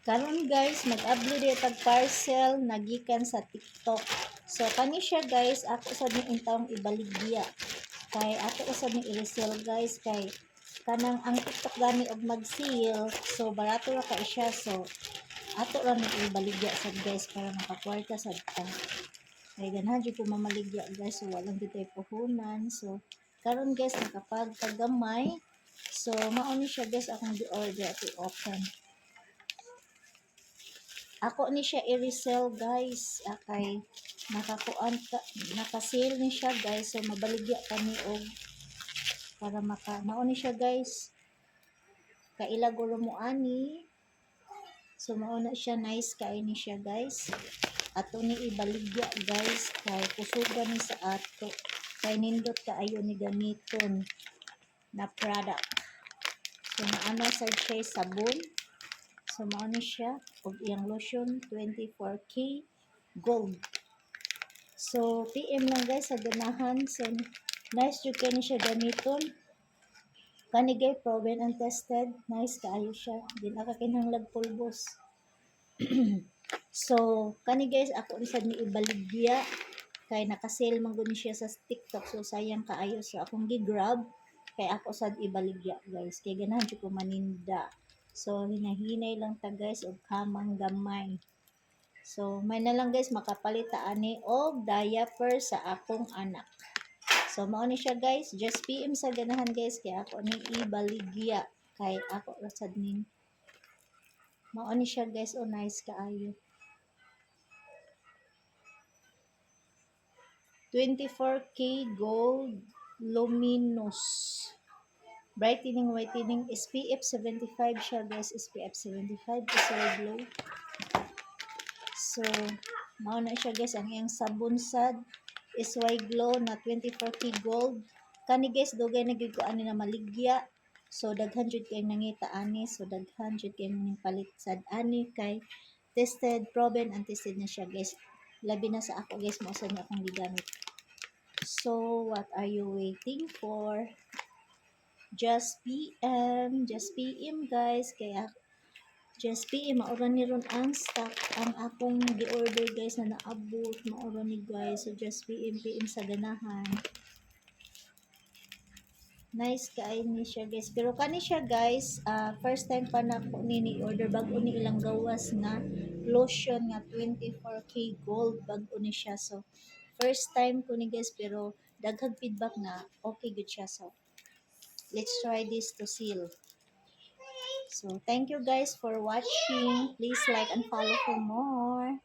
Karon guys, mag-upload tag parcel nagikan sa TikTok. So kani siya guys, ako sa ni intawong ibaligya. Kay ako sa ni i-resell guys kay kanang ang TikTok gani og mag-sale. So barato ra ka siya. So ato ra ni ibaligya sad guys para makakwarta sad ta. Kay ganahan jud ko mamaligya guys, so walang gitay puhunan. So karon guys nakapagtagamay. So mao ni siya guys akong gi-order to open. Ako ni siya i-resell guys. Kay naka-sale ni siya guys. So mabaligya kami og para mao ni siya guys. Kaila guro mo ani. So mao na siya, nice kay ni siya guys. Ato ni ibaligya guys kay kusugan ni sa ato. Kay nindot kaayo ni gamiton na product. So naana sa siya sabon. So, mao ni siya og iyang lotion 24K gold. So, PM lang guys sa ganahan. So, nice jud kay ni siya gamiton. Kani gay proven and tested. Nice kaayo siya. Di na ka kinahanglan pulbos. So, kani guys ako isa ni ibaligya kay naka-sale man gud ni siya sa TikTok. So, sayang kaayo sa akong gi-grab kay ako sad ibaligya guys. Kay ganahan jud ko maninda. So, hinahinay lang ta guys og kamang gamay. So, may na lang guys makapalit ta ani og diaper sa akong anak. So, mao ni siya guys. Just PM sa ganahan guys kay ako ni ibaligya kay ako rasad nin. Mao ni siya guys, oh nice kaayo. 24K gold luminous. Brightening, whitening, SPF 75 siya guys. SPF 75 kasi glow. So, mao na siya guys. Ang iyang sabon sad SY Glow na 24K gold. Kani guys, dugay na gyud ko ani na maligya. So, daghan jud kay nangita ani. So, daghan jud kay ning palit sad ani kay tested, proven, and tested na siya guys. Labi na sa ako guys, mao sa akong gigamit. So, what are you waiting for? Just PM guys. Kaya just PM, maura ni ron ang stock ang akong gi-order guys na naabot. Maura ni guys. So just PM sa ganahan. Nice kay ni siya guys. Pero kani siya guys, first time pa na ko ni order bago ni ilang gawas nga lotion nga 24K gold bago ni siya. So first time ko ni guys pero daghang feedback na okay good siya. So let's try this to seal. So thank you guys for watching. Please like and follow for more.